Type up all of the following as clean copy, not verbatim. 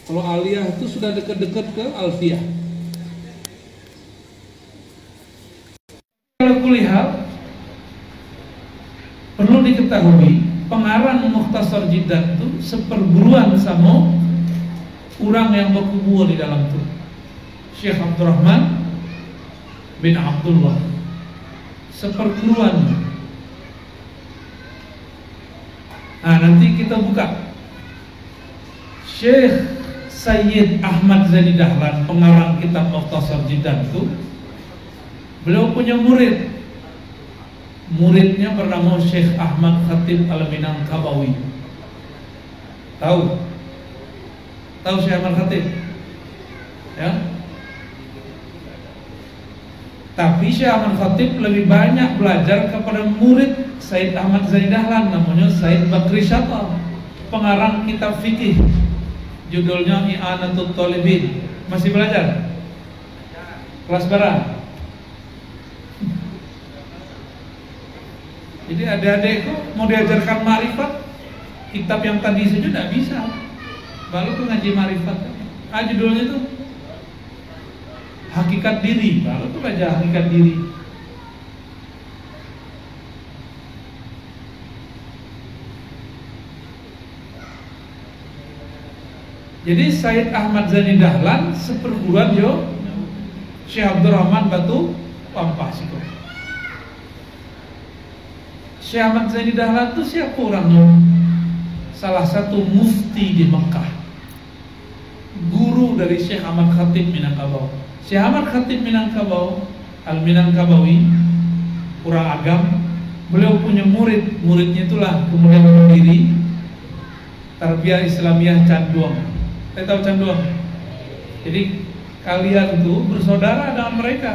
Kalau aliyah itu sudah dekat-dekat ke alfiyah. Kalau kuliah perlu diketahui pengarang Mukhtasar Jiddan itu seperguruan sama orang yang berkubur di dalam itu, Syekh Abdurrahman bin Abdullah, seperguruan. Nah, nanti kita buka Syekh Sayyid Ahmad Zaini Dahlan, pengarang kitab Mukhtasar Jiddan itu. Beliau punya murid. Muridnya bernama Syekh Ahmad Khatib Al-Minangkabawi. Tahu? Tahu Syekh Ahmad Khatib? Ya. Tapi Syekh Ahmad Khatib lebih banyak belajar kepada murid Sayyid Ahmad Zaini Dahlan, namanya Sayyid Bakri Syata, pengarang kitab fikih. Judulnya I'anatul Talibin. Masih belajar? Kelas berapa? Jadi adik-adikku mau diajarkan ma'rifat, kitab yang tadi saja tidak bisa. Baru tuh ngaji ma'rifat. Judulnya tuh Hakikat Diri. Baru tuh belajar hakikat diri. Jadi Sayyid Ahmad Zaini Dahlan seperguruan yo Syekh Abdurrahman Batu Pampasiko. Syekh Ahmad Zaini Dahlan itu siapa orangnya? Salah satu mufti di Mekah, guru dari Syekh Ahmad Khatib Minangkabau. Syekh Ahmad Khatib Minangkabau Al-Minangkabawi, orang agam. Beliau punya murid, muridnya itulah kemudian berdiri Tarbiyah Islamiyah Canduang. Saya tahu Canduang. Jadi kalian itu bersaudara dengan mereka.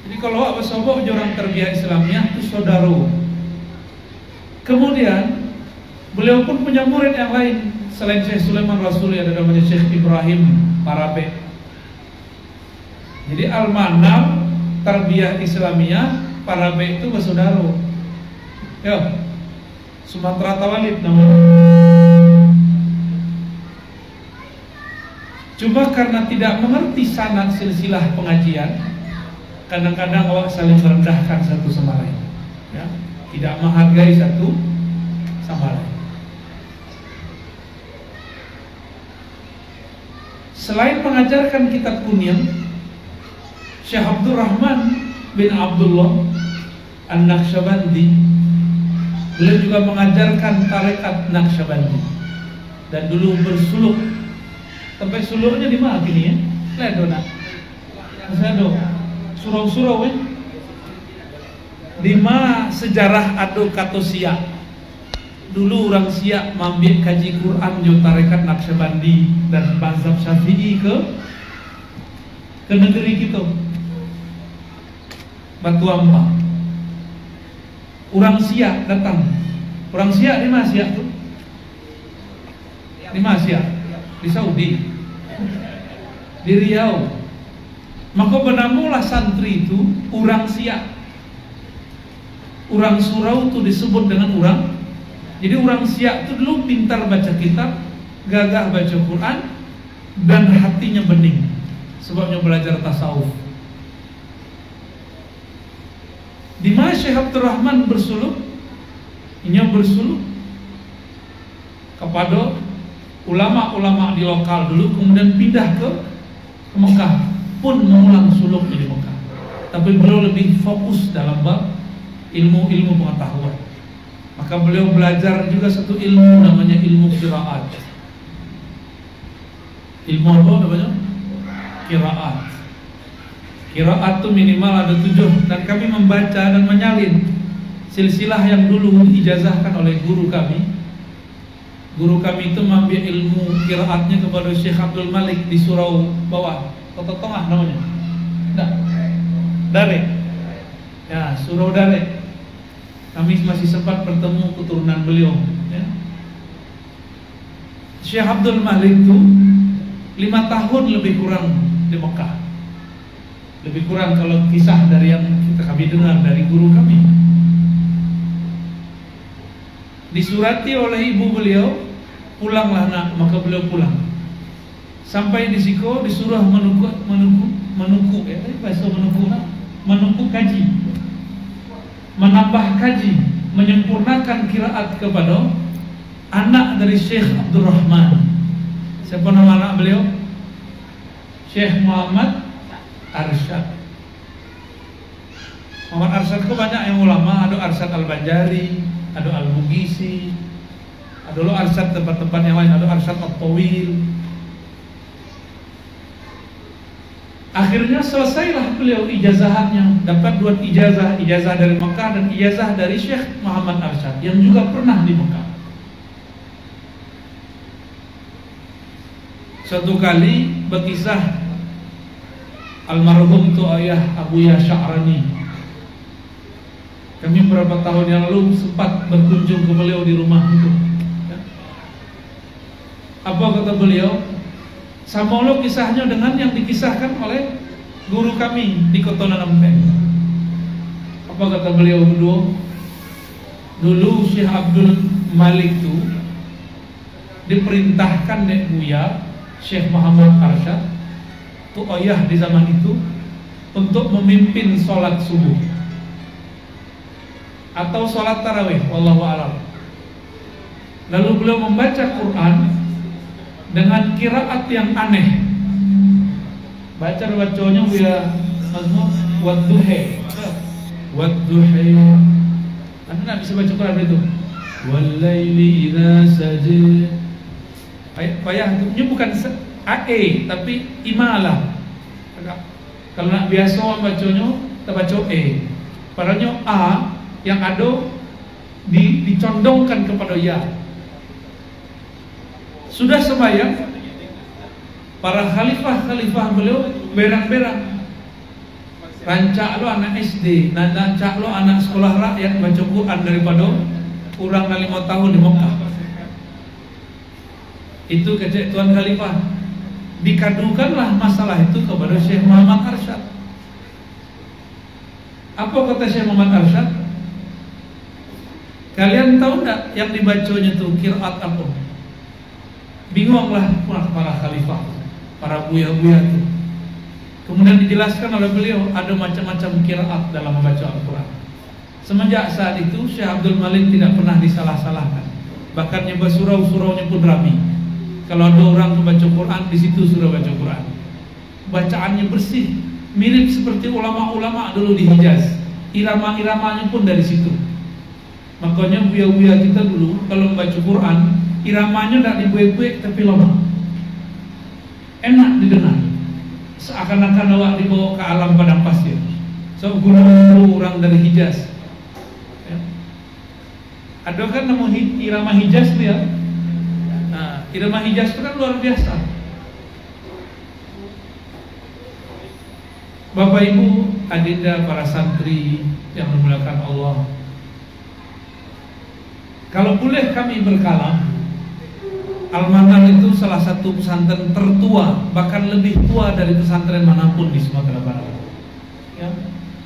Jadi kalau Abu Sobok orang Tarbiyah Islamiyah itu saudara. Kemudian beliau pun punya murid yang lain selain Syekh Sulaiman Rasuli, ada namanya Syekh Ibrahim Parabe. Jadi Al-Manam Tarbiyah Islamiyah Parabe itu bersaudara. Ya, Sumatera Tawalib namanya. Cuma karena tidak mengerti sanad silsilah pengajian, kadang-kadang awak saling merendahkan satu sama lain, ya? Tidak menghargai satu sama lain. Selain mengajarkan kitab kunyah, Syekh Abdurrahman bin Abdullah An-Naqsyabandi, beliau juga mengajarkan tarekat Naqsyabandi dan dulu bersuluk. Sampai suluknya di mana gini ya? Ledo nak, ledo, surau-surau ya. Di mana sejarah adu kato Siak. Dulu orang Siak mambik kaji Quran jo tarekat Naqsyabandi dan mazhab Syafi'i ke negeri kita. Batu Ampah. Orang Siak datang. Orang Siak di mana Siak tuh? Di mana Siak? Di Saudi, di Riau. Maka benamulah santri itu orang Siak. Orang surau itu disebut dengan orang. Jadi orang Siak itu dulu pintar baca kitab, gagah baca Quran, dan hatinya bening. Sebabnya belajar tasawuf. Di mana Syekh Abdurrahman bersuluk? Ini bersuluk kepada ulama-ulama di lokal dulu, kemudian pindah ke Mekah, pun mengulang suluknya di Mekah. Tapi beliau lebih fokus dalam bab ilmu-ilmu pengetahuan. Maka beliau belajar juga satu ilmu namanya ilmu qiraat. Ilmu apa namanya? Qiraat. Qiraat itu minimal ada 7, dan kami membaca dan menyalin silsilah yang dulu diijazahkan oleh guru kami. Guru kami itu mengambil ilmu qiraatnya kepada Syekh Abdul Malik di surau bawah, kota tengah namanya. Enggak. Dare. Ya, surau Dare. Kami masih sempat bertemu keturunan beliau, ya. Syekh Abdul Malik itu 5 tahun lebih kurang di Mekah. Lebih kurang kalau kisah dari yang kami dengar dari guru kami. Disurati oleh ibu beliau pulanglah nak, maka beliau pulang. Sampai di Siko disuruh menuku kaji, menambah kaji, menyempurnakan qiraat kepada anak dari Syekh Abdul Rahman. Siapa nama anak beliau? Syekh Muhammad Arsyad. Muhammad Arsyad itu banyak yang ulama, ada Arsyad Al-Banjari, ada Al-Bugisi, ada lo Arsyad tempat-tempat yang lain, ada Arsyad At-Tawil. Akhirnya selesailah beliau ijazahannya, dapat 2 ijazah, ijazah dari Mekah dan ijazah dari Syekh Muhammad Arsyad yang juga pernah di Mekah. Suatu kali berkisah almarhum tu ayah Abuya Sya'rani. Kami beberapa tahun yang lalu sempat berkunjung ke beliau di rumah itu. Apa kata beliau? Sama lo kisahnya dengan yang dikisahkan oleh guru kami di Kotonan Empeng. Apa kata beliau berdua? Dulu Syekh Abdul Malik itu diperintahkan oleh Buya Syekh Muhammad Arsyad, tu ayah di zaman itu, untuk memimpin sholat subuh atau sholat tarawih, wallahu a'lam. Lalu beliau membaca Quran dengan qiraat yang aneh. Bacanya Buya mazmum wadduha. Anda tak bisa baca Quran itu. Wallaili idza sajid. Payah itu bukan AE tapi imalah. Kalau nak biasa bacanya kita baca E. Padahal A yang ada dicondongkan kepada ya. Sudah sembahyang, para khalifah beliau berang-berang. Rancak lo anak SD, rancak lo anak sekolah rakyat baca Quran daripada kurang dari 5 tahun di Mekah. Itu kecek Tuan Khalifah. Dikadukanlah masalah itu kepada Syekh Muhammad Arsyad. Apa kata Syekh Muhammad Arsyad? Kalian tahu tak yang dibacanya itu qiraat apa? Bingunglah para khalifah, para buya-buya itu. Kemudian dijelaskan oleh beliau ada macam-macam qiraat dalam membaca Al-Quran. Semenjak saat itu Syekh Abdul Malik tidak pernah disalah-salahkan. Bahkan nyebut surau-suraunya pun rapi. Kalau ada orang membaca Quran, di situ sudah baca Quran. Bacaannya bersih, mirip seperti ulama-ulama dulu di Hijaz. Irama-iramanya pun dari situ. Makanya buya-buya kita dulu kalau membaca Quran, iramanya tidak dibuat-buat tapi lama. Enak didengar. Seakan-akan awak dibawa ke alam padang pasir. So guru orang dari Hijaz. Ya. Ada kan nama irama Hijaz dia. Nah, irama Hijaz itu kan luar biasa. Bapak Ibu, adinda para santri yang dimuliakan Allah. Kalau boleh kami berkalam, Al-Manar itu salah satu pesantren tertua, bahkan lebih tua dari pesantren manapun di Sumatera Barat. Ya.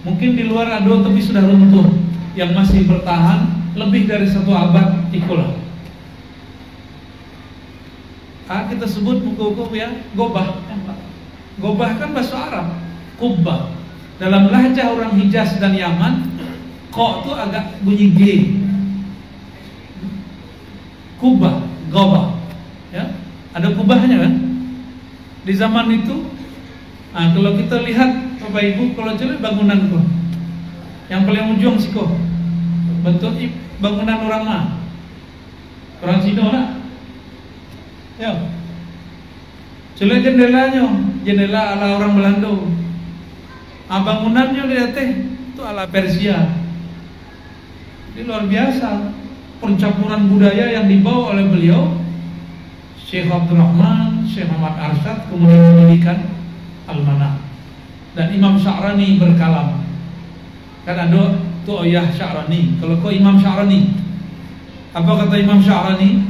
Mungkin di luar ada tapi sudah runtuh. Yang masih bertahan lebih dari 1 abad ikulah. Kita sebut buku-buku ya gobah. Gobah kan bahasa Arab, kubbah. Dalam lahjah orang Hijaz dan Yaman, kok itu agak bunyi G. Kubah, gobah. Ya, ada kubahnya kan? Di zaman itu, kalau kita lihat Bapak Ibu, kalau coba bangunan kok, yang paling ujung sih kok, bentuk bangunan orang Cina lah. Ya, coba jendelanya, jendela ala orang Belanda. Bangunannya lihat itu ala Persia. Ini luar biasa, pencampuran budaya yang dibawa oleh beliau. Syekh Abdul Rahman, Syekh Muhammad Arsyad, kemudian mendirikan Al-Manar. Dan Imam Sya'rani berkalam. Kan ada tu ayah Sya'rani. Kalau kau Imam Sya'rani, apa kata Imam Sya'rani?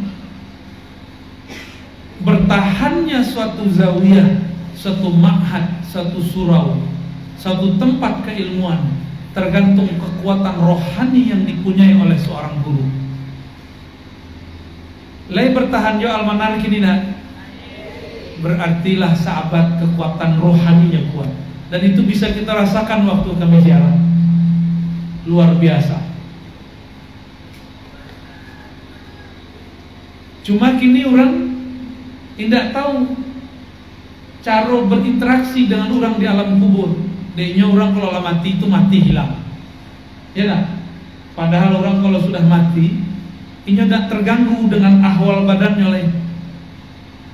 Bertahannya suatu zawiyah, suatu ma'had, suatu surau, suatu tempat keilmuan tergantung kekuatan rohani yang dipunyai oleh seorang guru. Lai bertahan jo almanar kini nak. Berartilah sahabat kekuatan rohaninya kuat. Dan itu bisa kita rasakan waktu kami ziarah. Luar biasa. Cuma kini orang tidak tahu cara berinteraksi dengan orang di alam kubur. Deknya orang kalau mati itu mati hilang. Ya tak? Padahal orang kalau sudah mati, ini tidak terganggu dengan ahwal badannya lain.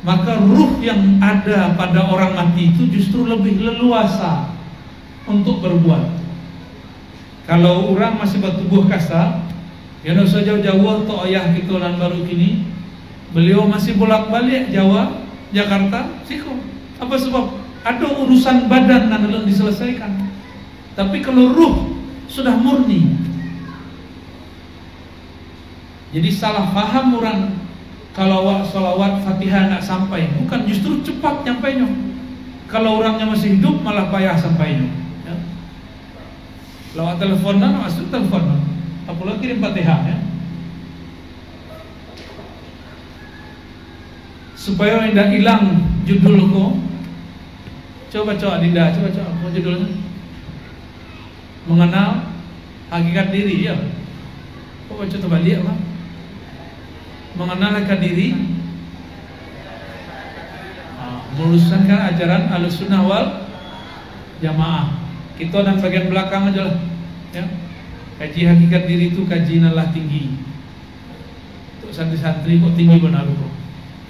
Maka ruh yang ada pada orang mati itu justru lebih leluasa untuk berbuat. Kalau orang masih bertubuh kasar, ya tidak usah jauh-jauh atau ayah kita nan baru kini, beliau masih bolak-balik Jawa, Jakarta, siko. Apa sebab? Ada urusan badan yang belum diselesaikan. Tapi kalau ruh sudah murni, jadi salah paham orang kalau salawat Fatihah nak sampai, bukan, justru cepat nyampainya. Kalau orangnya masih hidup malah payah sampainya. Ya. Lewat teleponan masuk telepon, apalagi kirim Fatihah ya. Supaya tidak hilang judulku. Coba Dinda, coba apa judulnya? Mengenal hakikat diri ya. Coba balik apa? Mengenal hakikat diri, meluruskan ajaran Ahlussunnah wal Jamaah. Kita dan bagian belakang aja lah ya. Kaji hakikat diri itu kaji nalah tinggi. Untuk santri-santri kok tinggi benar bro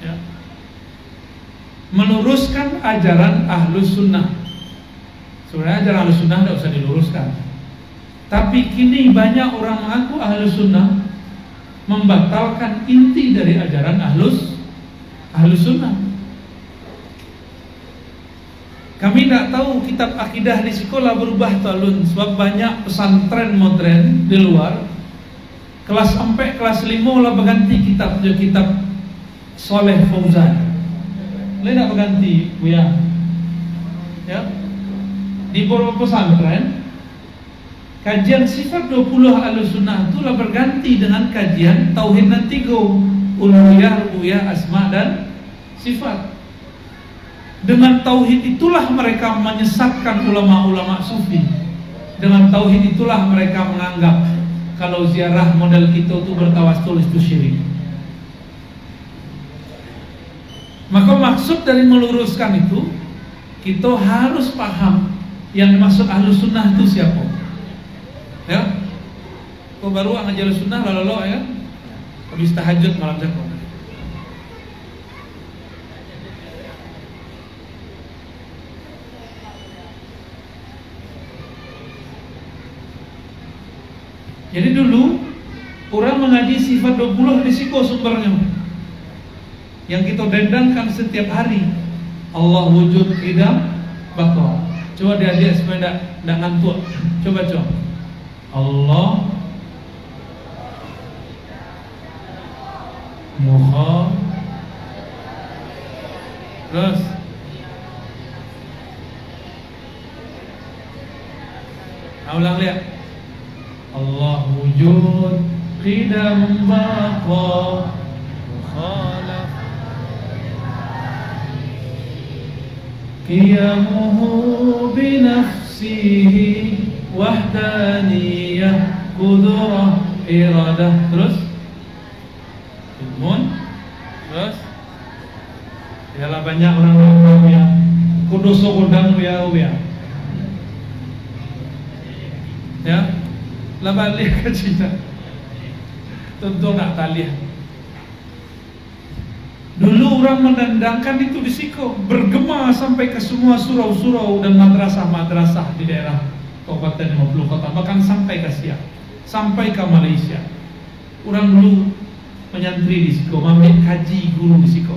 ya. Meluruskan ajaran Ahlussunnah. Sebenarnya ajaran Ahlussunnah tidak usah diluruskan. Tapi kini banyak orang mengaku Ahlussunnah membatalkan inti dari ajaran Ahlussunnah. Kami tidak tahu kitab akidah di sekolah berubah talun, sebab banyak pesantren modern di luar. Kelas sampai kelas 5 lah berganti kitab Soleh Fauzan. Lain nak berganti Buya. Ya. Di beberapa pesantren kajian sifat 20 Ahlussunnah itulah berganti dengan kajian tauhid dan 3, uluhiyah, rububiyah, asma dan sifat. Dengan tauhid itulah mereka menyesatkan ulama-ulama sufi. Dengan tauhid itulah mereka menganggap kalau ziarah model kita itu bertawassul itu syirik. Maka maksud dari meluruskan itu, kita harus paham yang dimaksud Ahlussunnah itu siapa. Ya, kau baru ngajar Ahlussunnah lalu ya, habis tahajud malam jago. Jadi dulu orang mengaji sifat 20 risiko sumbernya. Yang kita dendangkan setiap hari. Allah wujud, idam, baqa. Coba dia supaya tidak ngantuk. Coba. Allah Muha. Terus ulang lihat. Allah wujud, qidam, baqa, mukhalaf, qiyamuhu binafsihi, wahdaniyah, qudrah, iradah. Terus ilmun. Terus yalah banyak orang yang kudus kodang ya. Ya, lah balik ke Cina. Tentu nak taliah. Dulu orang mendendangkan itu risiko, bergema sampai ke semua surau-surau dan madrasah-madrasah di daerah Kabupaten 50 kota, bahkan sampai ke Siak, sampai ke Malaysia. Orang dulu menyantri di Siko, ambil kaji guru di Siko.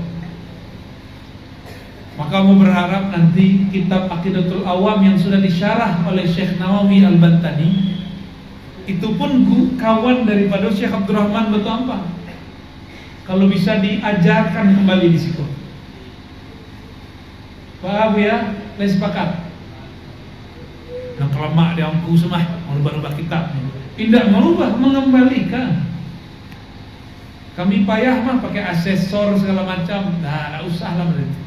Maka mau berharap nanti kitab Aqidatul Awam yang sudah disyarah oleh Syekh Nawawi Al-Bantani itu pun kawan daripada Syekh Abdurrahman Batu Ampang. Kalau bisa diajarkan kembali di situ. Paham ya? Lain sepakat. Yang kelemak dia angku semua merubah-rubah kitab. Tidak merubah, mengembalikan. Kami payah mah pakai asesor segala macam. Nah, nggak usah lah berarti.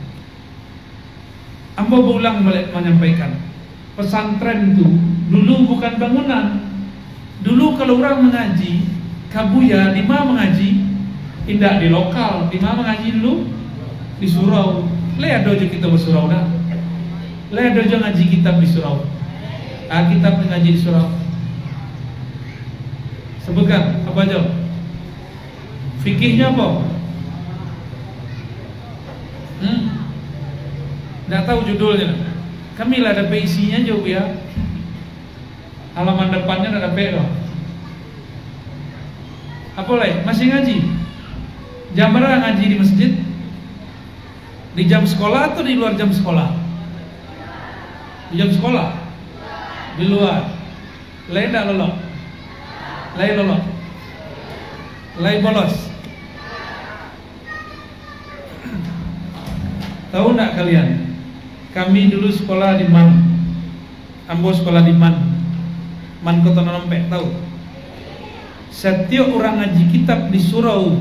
Ambo berulang balik menyampaikan, pesantren itu dulu bukan bangunan. Dulu kalau orang mengaji, kabuya di mana mengaji? Tidak di lokal, di mana mengaji dulu? Di surau. Lihat dojo kita bersurau dah. Lihat dojo ngaji kitab di surau. Kitab ngaji di surau. Sebutkan apa aja? Fikihnya apa? Nggak tahu judulnya. Kami lah ada isinya jauh ya. Halaman depannya ada P loh. Apa lagi? Masih ngaji? Jam berapa ngaji di masjid? Di jam sekolah atau di luar jam sekolah? Di jam sekolah? Di luar. Lain tak lolok? Lain lolok? Lain bolos? Tahu nggak kalian? Kami dulu sekolah di Man. Ambo sekolah di Man Kota Nonopek, tahu? Setiap orang ngaji kitab di surau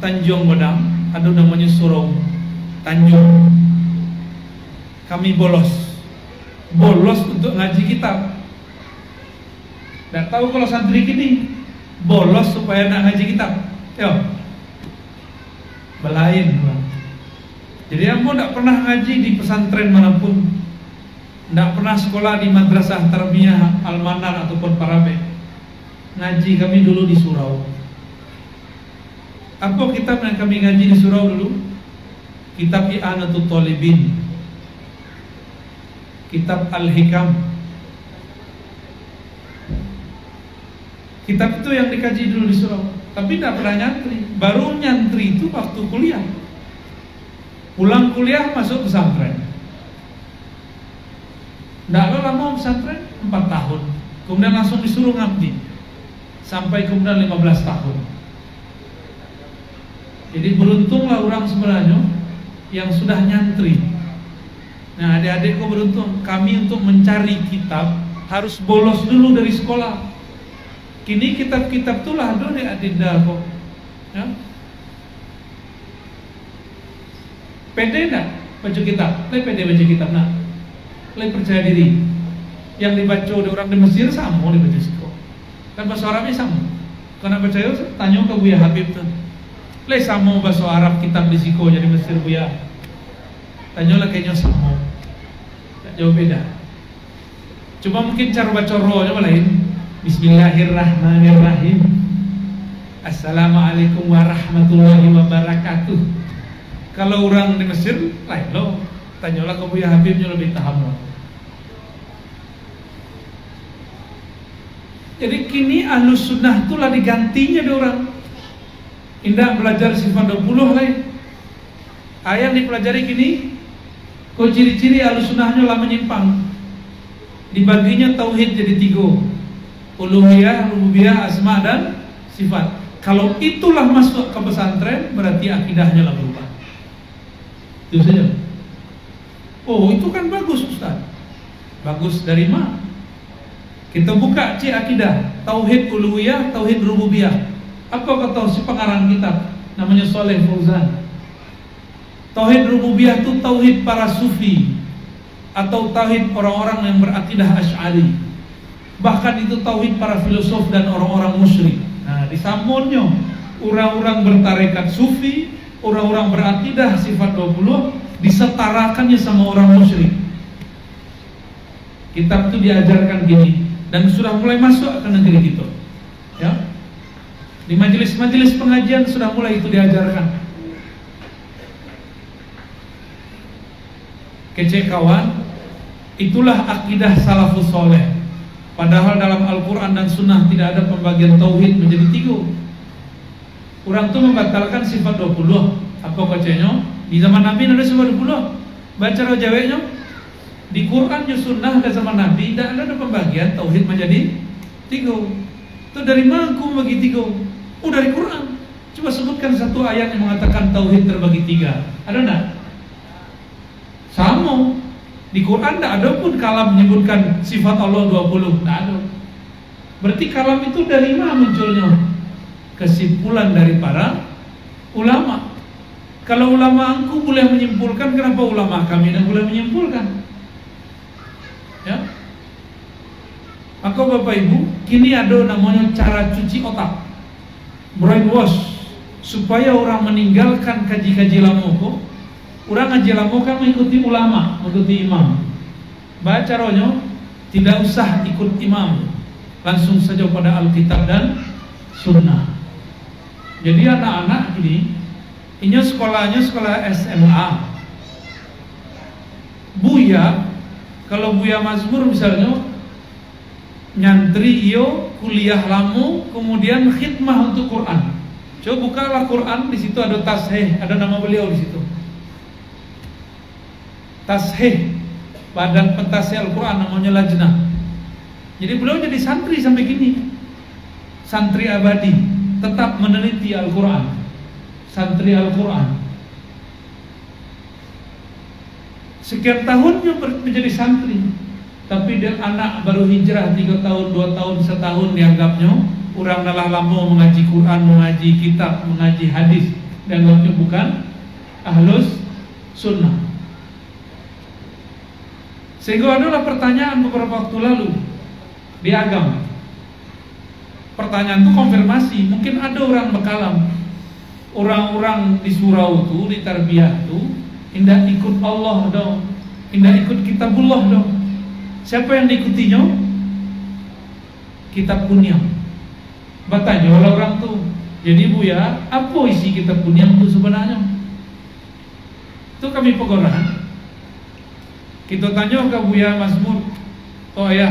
Tanjung Godang, ada namanya surau Tanjung. Kami bolos untuk ngaji kitab. Nggak tahu kalau santri kini bolos supaya nak ngaji kitab. Yo, belain bang. Jadi ambo tidak pernah ngaji di pesantren manapun, tidak pernah sekolah di madrasah tarbiyah Al-Manar ataupun Parabe. Ngaji kami dulu di surau. Apa kitab yang kami ngaji di surau dulu? Kitab I'anatul Talibin, kitab Al-Hikam. Kitab itu yang dikaji dulu di surau. Tapi tidak pernah nyantri. Baru nyantri itu waktu kuliah. Pulang kuliah masuk pesantren. Nggak lama pesantren 4 tahun. Kemudian langsung disuruh ngabdi sampai kemudian 15 tahun. Jadi beruntunglah orang sebenarnya yang sudah nyantri. Nah, adik-adikku beruntung. Kami untuk mencari kitab harus bolos dulu dari sekolah. Kini kitab-kitab itulah ada adinda kok. Ya? Pede nak baca kitab, pede baca kitab nak, percaya diri. Yang dibaca oleh orang di Mesir sama dibaca siko. Kan bahasa Arabnya sama. Karena percaya tanya ke Buya Habib tuh. Sama bahasa Arab kitab di siko jadi Mesir Buya. Tanya lah kayaknya sama. Tak jauh beda. Cuma mungkin cara baca rohnya lain. Bismillahirrahmanirrahim. Assalamualaikum warahmatullahi wabarakatuh. Kalau orang di Mesir lain loh. Tanyalah ke Buya Habibnya lebih paham loh. Jadi kini Ahlus Sunnah itulah digantinya di orang. Indah belajar sifat 20 lain. Yang dipelajari kini kok ciri-ciri Ahlus Sunnahnya lah menyimpang. Dibaginya tauhid jadi 3. Uluhiyah, rububiyah, asma dan sifat. Kalau itulah masuk ke pesantren berarti akidahnya lah berubah. Itu saja. Oh, itu kan bagus Ustaz. Bagus dari mana? Kita buka akidah, tauhid uluhiyah, tauhid rububiyah. Apa kata si pengarang kitab? Namanya Saleh Fauzan. Tauhid rububiyah itu tauhid para sufi atau tauhid orang-orang yang berakidah Asy'ari. Bahkan itu tauhid para filosof dan orang-orang musyrik. Nah, disamunnya orang-orang bertarekat sufi, orang-orang berakidah sifat 20 disetarakannya sama orang musyrik. Kitab itu diajarkan gini dan sudah mulai masuk ke negeri kita. Ya. Di majelis-majelis pengajian sudah mulai itu diajarkan. Kece kawan, itulah akidah salafus soleh. Padahal dalam Al-Quran dan Sunnah tidak ada pembagian tauhid menjadi 3. Orang itu membatalkan sifat 20. Apa kacanya? Di zaman Nabi ada sifat 20. Baca rojaweknya. Di Quran dan Sunnah dan zaman Nabi tidak ada pembagian tauhid menjadi 3. Itu dari mana aku bagi 3? Oh, dari Quran. Coba sebutkan satu ayat yang mengatakan tauhid terbagi 3. Ada enggak? Sama. Di Quran tidak ada pun kalam menyebutkan sifat Allah 20. Tidak ada. Berarti kalam itu dari mana munculnya? Kesimpulan dari para ulama. Kalau ulama angku boleh menyimpulkan, kenapa ulama kami tidak boleh menyimpulkan? Ya. Maka Bapak Ibu, kini ada namanya cara cuci otak, brainwash, supaya orang meninggalkan kaji-kaji lama. Orang ngaji lama kan mengikuti ulama, mengikuti imam. Baca caranya tidak usah ikut imam, langsung saja pada Alkitab dan Sunnah. Jadi anak-anak ini sekolahnya sekolah SMA. Buya, kalau Buya Mazmur misalnya nyantri iyo kuliah lamu, kemudian khidmah untuk Quran. Coba bukalah Quran, di situ ada tasheh, ada nama beliau di situ. Tasheh, badan pentasheh Al-Quran, namanya lajnah. Jadi beliau jadi santri sampai gini, santri abadi, tetap meneliti Al-Quran, santri Al-Quran. Sekian tahunnya menjadi santri, tapi dia anak baru hijrah 3 tahun, 2 tahun, 1 tahun dianggapnya orang dalah lama mengaji Quran, mengaji kitab, mengaji hadis, dianggapnya bukan ahlus sunnah. Sehingga adalah pertanyaan beberapa waktu lalu di agama. Pertanyaan itu konfirmasi. Mungkin ada orang bekalam, orang-orang di surau itu, di tarbiyah itu, indah ikut Allah dong, indah ikut kitabullah dong. Siapa yang diikutinya? Kitab Kunyam. Bertanya oleh orang tuh, jadi Buya, apa isi kitab Kunyam itu sebenarnya? Itu kami pegoran. Kita tanya ke Buya Mazmur, oh ya,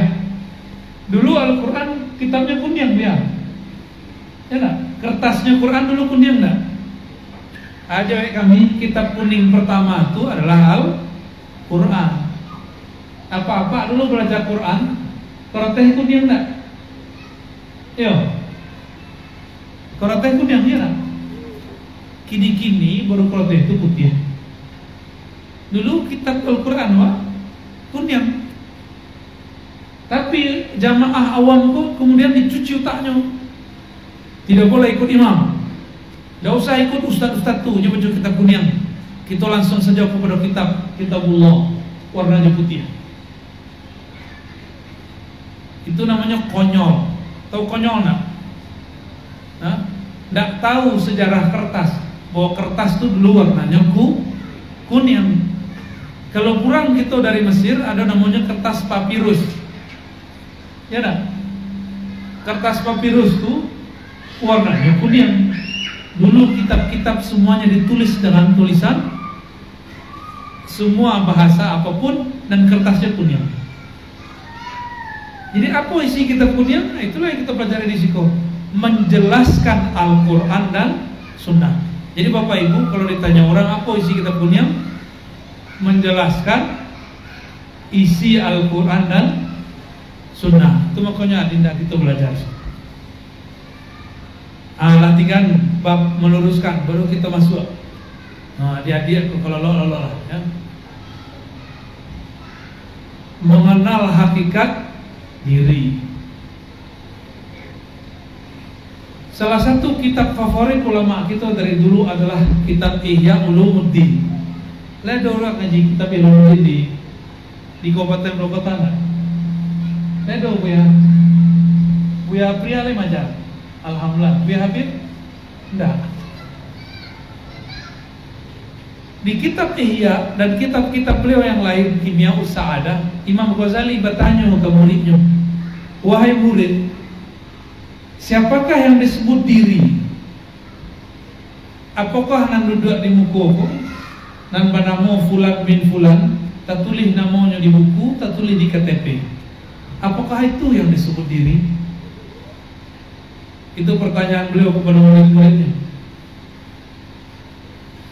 dulu Al-Quran kitabnya Kunyam ya? Ya enggak? Kertasnya Quran dulu Kunyam enggak? Aja kami, kitab kuning pertama itu adalah Al-Quran. Apa-apa dulu belajar Quran, koroteh Kunyam enggak? Yo, koroteh Kunyam ya enggak? Kini-kini baru koroteh itu putih. Dulu kitab Al-Quran Kunyam. Tapi jamaah awam kok kemudian dicuci otaknya. Tidak boleh ikut imam, tidak usah ikut ustaz-ustaz tuh baca kitab Kunyam. Kita langsung saja kepada kitabullah, warnanya putih. Itu namanya konyol. Tahu konyol enggak? Tidak tahu sejarah kertas, bahwa kertas itu dulu warnanya Kunyam. Kalau kurang kita dari Mesir ada namanya kertas papirus. Ya dah. Kertas papirus itu warnanya Kunyam. Dulu kitab-kitab semuanya ditulis dengan tulisan semua bahasa apapun dan kertasnya Kunyam. Jadi apa isi kitab Kunyam? Nah, itulah yang kita pelajari di siko, menjelaskan Al-Quran dan Sunnah. Jadi Bapak Ibu kalau ditanya orang apa isi kitab Kunyam, menjelaskan isi Al-Quran dan Sunnah. Itu makanya adinda kita belajar. Latihan bab meluruskan, baru kita masuk. Dia kalau lo ya. Mengenal hakikat diri. Salah satu kitab favorit ulama kita dari dulu adalah kitab Ihya Ulumuddin. Ada orang ngaji kitab Ulumuddin di Kabupaten Bogor. Ada Buya Pria le majar. Alhamdulillah. Buya Habib? Enggak. Di kitab Ihya dan kitab-kitab beliau yang lain, Kimia Sa'adah, Imam Ghazali bertanya ke muridnya, wahai murid, siapakah yang disebut diri? Apakah yang duduk di muka nan banamo fulan bin fulan, tak tulis namanya di buku, tak tulis di KTP? Apakah itu yang disebut diri? Itu pertanyaan beliau kepada murid-muridnya.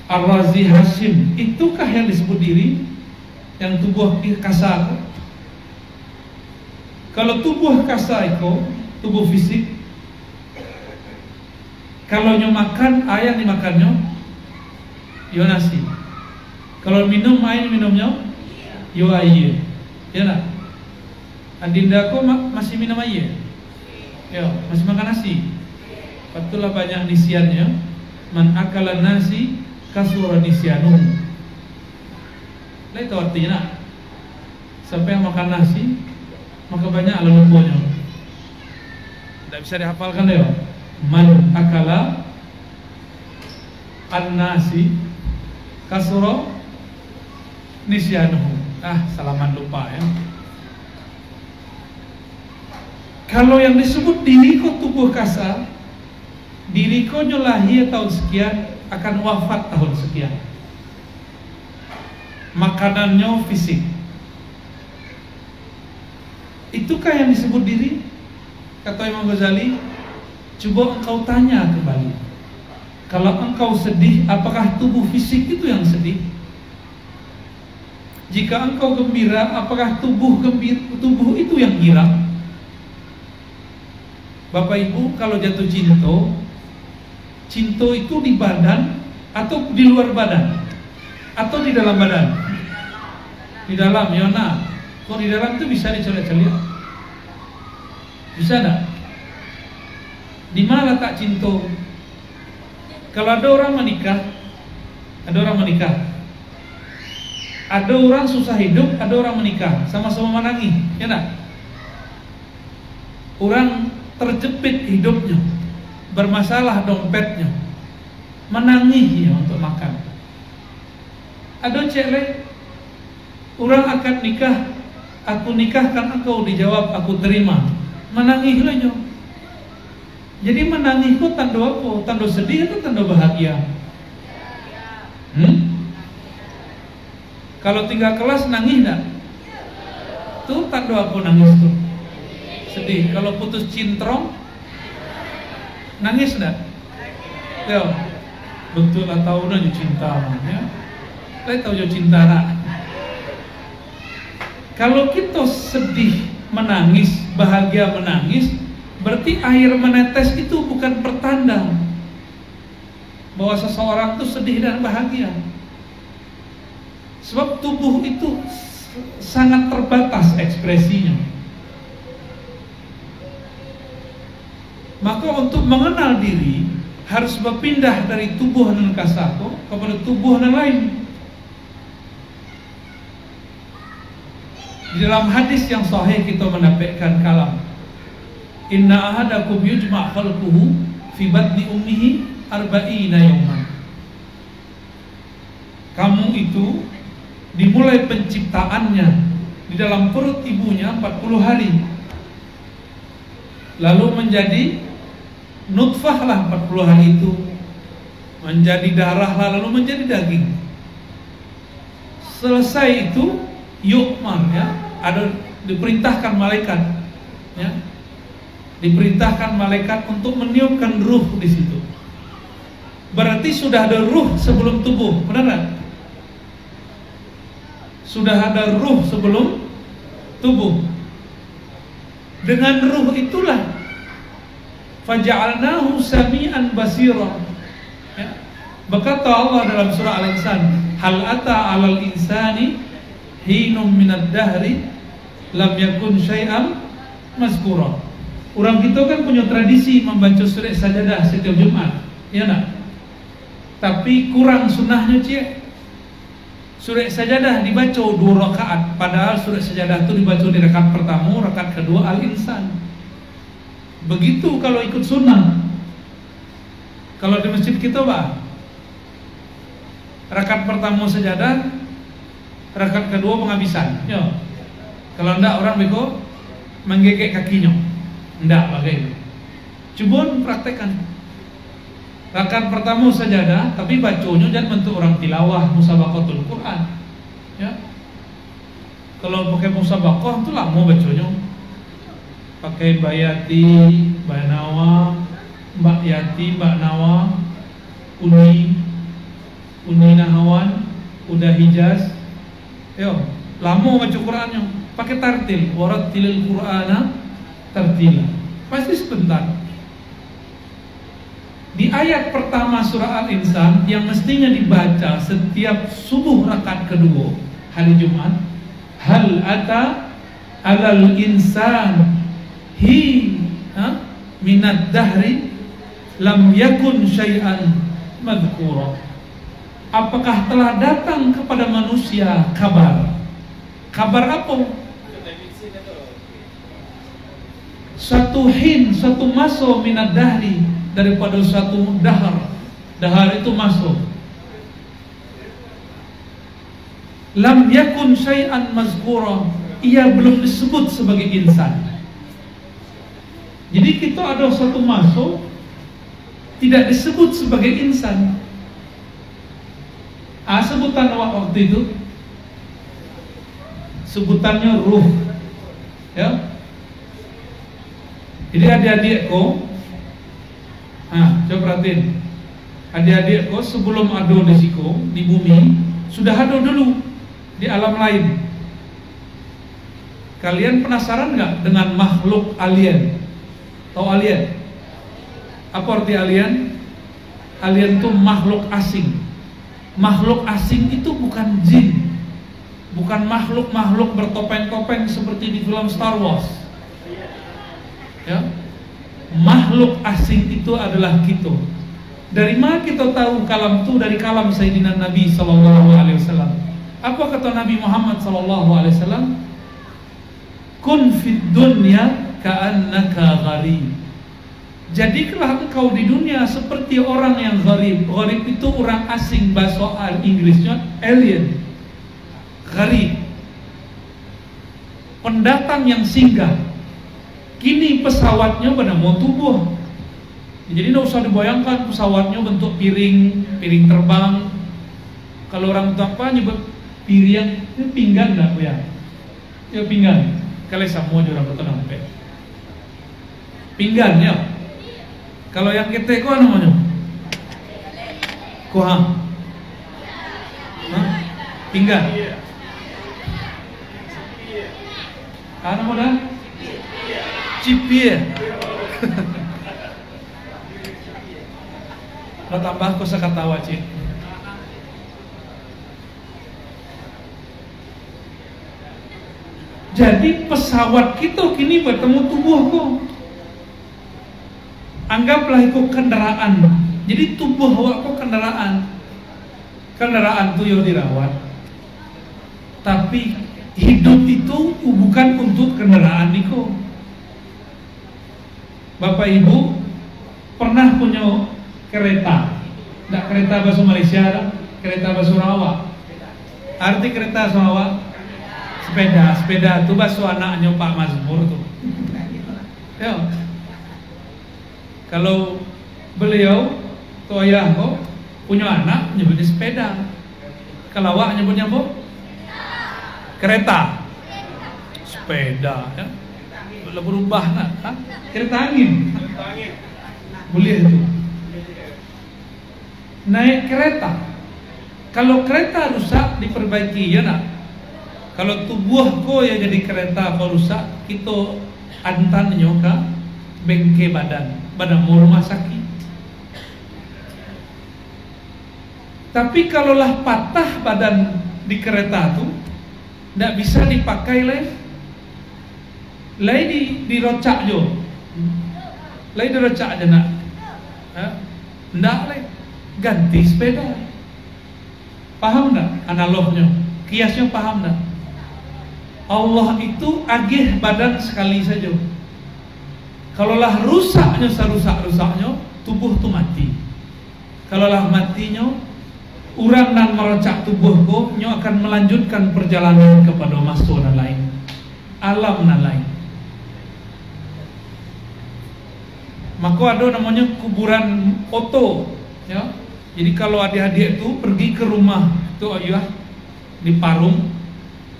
Ar-Razi Hashim, itukah yang disebut diri? Yang tubuh kasar? Kalau tubuh kasar itu tubuh fisik, kalau makan air dimakannya yo nasi, kalau minum air minumnya yo air, ya nak? Adinda kok masih minum air? Ya, masih makan nasi. Betullah banyak nisiannya. Man akala nasi kasura nisyanuhu. Nah, itu artinya siapa yang makan nasi maka banyak lumpurnya. Tidak bisa dihafalkan ya. Man akala an-nasi kasura nisyanuhu. Salaman lupa ya. Kalau yang disebut diriko tubuh kasar, diriko lahir tahun sekian, akan wafat tahun sekian. Makanannya fisik. Itukah yang disebut diri? Kata Imam Ghazali, coba engkau tanya kembali. Kalau engkau sedih, apakah tubuh fisik itu yang sedih? Jika engkau gembira, apakah tubuh itu yang girang? Bapak Ibu, kalau jatuh cinta itu di badan atau di luar badan atau di dalam badan? Di dalam, Yona. Kok di dalam itu bisa dicolet-colet? Bisa enggak? Di mana letak cinta? Kalau ada orang menikah, ada orang susah hidup, ada orang menikah, sama-sama menangis, ya enggak? Orang terjepit hidupnya, bermasalah dompetnya, menangis ya untuk makan. Ada cewek, orang akan nikah, aku nikahkan engkau, dijawab aku terima, menangis lah. Jadi menangis itu tanda apa? Tanda sedih atau tanda bahagia? Kalau 3 kelas nangis enggak? Tuh tanda apa nangis tuh? Sedih. Kalau putus cintrong nangis enggak? Yo, betul atau udah cinta ya? Saya tahu jo cinta nak. Kalau kita sedih menangis, bahagia menangis, berarti air menetes itu bukan pertanda bahwa seseorang itu sedih dan bahagia. Sebab tubuh itu sangat terbatas ekspresinya. Maka untuk mengenal diri harus berpindah dari tubuh nan kasako kepada tubuh nan lain. Di dalam hadis yang sahih kita mendapatkan kalam, inna ahadakum yujma' khalquhu fi batni ummihi arba'ina yawman. Kamu itu dimulai penciptaannya di dalam perut ibunya 40 hari. Lalu menjadi nutfah lah 40 hari itu, menjadi darah lah, lalu menjadi daging. Selesai itu yukman ya, ada diperintahkan malaikat ya, diperintahkan malaikat untuk meniupkan ruh di situ. Berarti sudah ada ruh sebelum tubuh, benar nggak? Sudah ada ruh sebelum tubuh. Dengan ruh itulah faja'alnahu sami'an basira ya. Berkata Allah dalam surah Al-Insan, hal ata 'alal insani hinum minad dahri lam yakun syai'an mazkura. Orang kita kan punya tradisi membaca surah sajadah setiap Jumat, ya nak? Tapi kurang sunnahnya cik. Surah sajadah dibaca 2 rakaat, padahal surah sajadah itu dibaca di rakaat pertama, rakaat kedua Al-Insan. Begitu kalau ikut sunnah. Kalau di masjid kita rakaat pertama sajadah, rakaat kedua penghabisan. Ya. Kalau enggak orang bego menggigit kakinya. Enggak bagaimana. Coba praktekkan. Rakaat pertama sajadah, tapi bacanya jangan bentuk orang tilawah musabaqatul Quran. Ya. Kalau pakai musabaqah itu lama bacanya. Pakai Mbak Yati, Mbak Nawa, Mbak Yati, Mbak Nawa, Uni Nahawan, Udah Hijaz. Yo, lama baca Qurannya. Pakai tartil, warattilil Qur'ana tartila. Pasti sebentar. Di ayat pertama surah Al-Insan yang mestinya dibaca setiap subuh rakaat kedua hari Jumat, hal ata alal insan minad dahri lam yakun syai'an madhkura. Apakah telah datang kepada manusia kabar? Kabar apa? Satu hin, satu maso minad dahri, daripada satu dahar. Dahar itu maso. Lam yakun syai'an mazkura, ia belum disebut sebagai insan. Jadi kita ada satu maso tidak disebut sebagai insan. Sebutan waktu itu sebutannya ruh, ya. Jadi adik-adikku, coba perhatiin, adik-adikku sebelum ada risiko di bumi sudah ada dulu di alam lain. Kalian penasaran nggak dengan makhluk alien? Tahu alien? Apa arti alien? Alien itu makhluk asing. Makhluk asing itu bukan jin, bukan makhluk-makhluk bertopeng-topeng seperti di film Star Wars. Ya, makhluk asing itu adalah kita. Dari mana kita tahu kalam itu? Dari kalam Sayyidina Nabi Sallallahu Alaihi Wasallam. Apa kata Nabi Muhammad Sallallahu Alaihi Wasallam? Kun fid dunya ka'annaka gharib. Jadilah engkau di dunia seperti orang yang gharib. Gharib itu orang asing, bahasa Inggrisnya alien. Gharib, pendatang yang singgah. Kini pesawatnya pada mau tubuh. Jadi tidak usah dibayangkan pesawatnya bentuk piring terbang. Kalau orang apa nyebut piring, itu pinggan enggak ya? Ya pinggan. Kalau semua orang betul nampak. Pinggan ya. Kalau yang ketek apa namanya? Kuah. Pinggan. Apa namanya? Cipir. Lo tambah kosakata wajib. Jadi pesawat kita kini bertemu tubuhku. Anggaplah itu kendaraan. Jadi tubuh awakku kendaraan. Kendaraan itu yang dirawat. Tapi hidup itu bukan untuk kendaraan itu. Bapak Ibu pernah punya kereta? Tidak kereta bahasa Malaysia, kereta bahasa Sarawak. Arti kereta Sarawak? Sepeda itu bahasa anaknya Pak Mazmur tuh. Ya. Kalau beliau tuh ayah kok punya anak nyebutnya sepeda. Kalau awak nyebutnya apa? Kereta. Sepeda ya. Boleh berubah nak? Kereta angin. Boleh itu. Naik kereta. Kalau kereta rusak diperbaiki ya nak. Kalau tubuhku ya jadi kereta kau rusak, kita antan nyoka bengke badan mau rumah sakit. Tapi kalaulah patah badan di kereta tu, tidak bisa dipakai lagi dirocak jo, lagi dirocak aja nak, tidak lagi ganti sepeda. Paham tak analognya? Kiasnya paham tak? Allah itu agih badan sekali saja. Kalaulah rusaknya serusak-rusaknya, tubuh tu mati. Kalaulah matinya, orang nan merocak tubuhku, nyo akan melanjutkan perjalanan kepada masa dan lain, alam dan lain. Maka ada namanya kuburan oto, ya. Jadi kalau adik-adik itu pergi ke rumah itu ayah di Parung,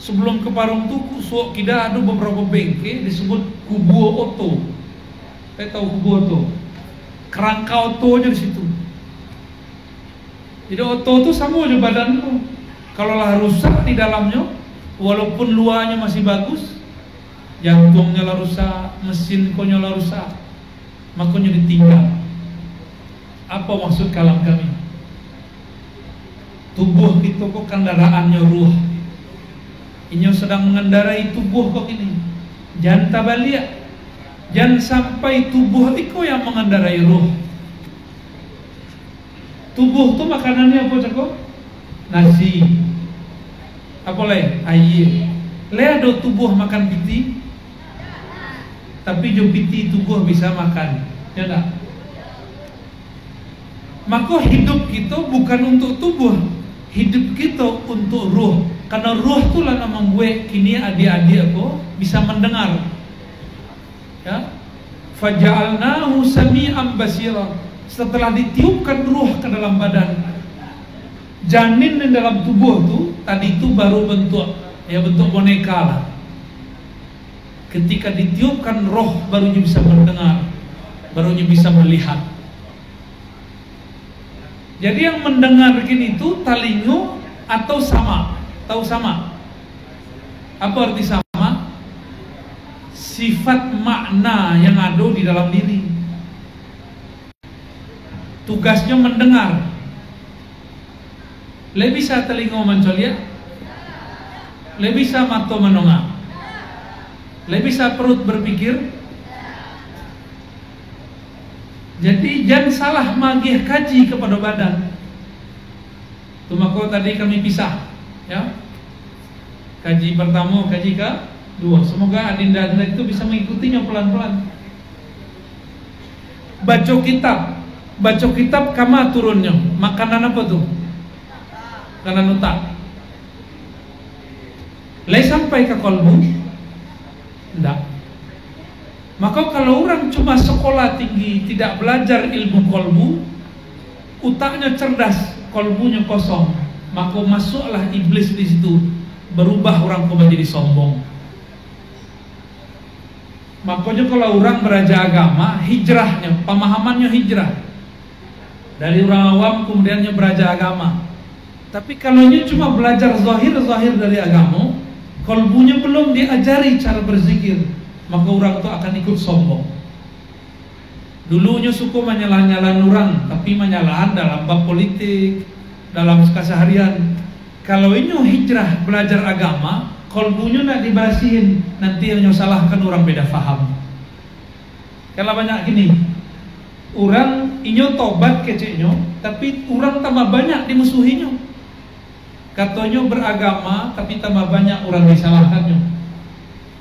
sebelum ke Parung tu suak kita ada beberapa bengke disebut kubu oto. Saya tahu kubu oto, kerangka oto aja di situ. Jadi oto itu sama aja badanku. Kalau lah rusak di dalamnya, walaupun luarnya masih bagus, jantungnya lah rusak, mesin konya lah rusak, makanya ditinggal. Apa maksud kalam kami? Tubuh itu kok kendaraannya ruh. Ini sedang mengendarai tubuh kok ini. Jangan tabaliak. Jangan sampai tubuh itu yang mengendarai ruh. Tubuh tuh makanannya apa cako? Nasi. Apa lagi? Air. Le ada tubuh makan piti? Tapi jo piti tubuh bisa makan. Ya enggak? Maka hidup kita bukan untuk tubuh, hidup kita untuk ruh. Karena ruh itu lah yang membuat kini adik-adik aku bisa mendengar. Ya, faja'alnahu sami'an basira. Setelah ditiupkan ruh ke dalam badan, janin di dalam tubuh tu tadi itu baru bentuk boneka lah. Ketika ditiupkan roh, barunya bisa mendengar, barunya bisa melihat. Jadi yang mendengar gini itu talingo atau sama? Tahu sama? Apa arti sama? Sifat makna yang ada di dalam diri. Tugasnya mendengar. Le bisa telinga mencolia? Le bisa mata menengah? Le bisa perut berpikir? Jadi jangan salah magih kaji kepada badan. Itu maka tadi kami pisah, ya. Kaji pertama, kaji kedua. Semoga adinda itu bisa mengikutinya pelan-pelan. Baca kitab kama turunnya. Makanan apa tuh? Makanan otak. Le sampai ke kolbu? Enggak. Maka kalau orang cuma sekolah tinggi, tidak belajar ilmu kolbu, otaknya cerdas, kolbunya kosong, maka masuklah iblis di situ, berubah orang menjadi sombong. Makanya kalau orang belajar agama, hijrahnya, pemahamannya hijrah dari orang awam kemudiannya belajar agama. Tapi kalau dia cuma belajar zahir dari agama, kolbunya belum diajari cara berzikir, maka orang itu akan ikut sombong. Dulunya suku menyalah-nyalah orang, tapi menyalahan dalam bab politik, dalam keseharian. Kalau ini hijrah belajar agama, kolbunya nak dibersihin, nanti yang salahkan orang beda faham. Kalau banyak gini, orang inyo tobat keceknya, tapi orang tambah banyak dimusuhinya. Katanya beragama, tapi tambah banyak orang disalahkannya.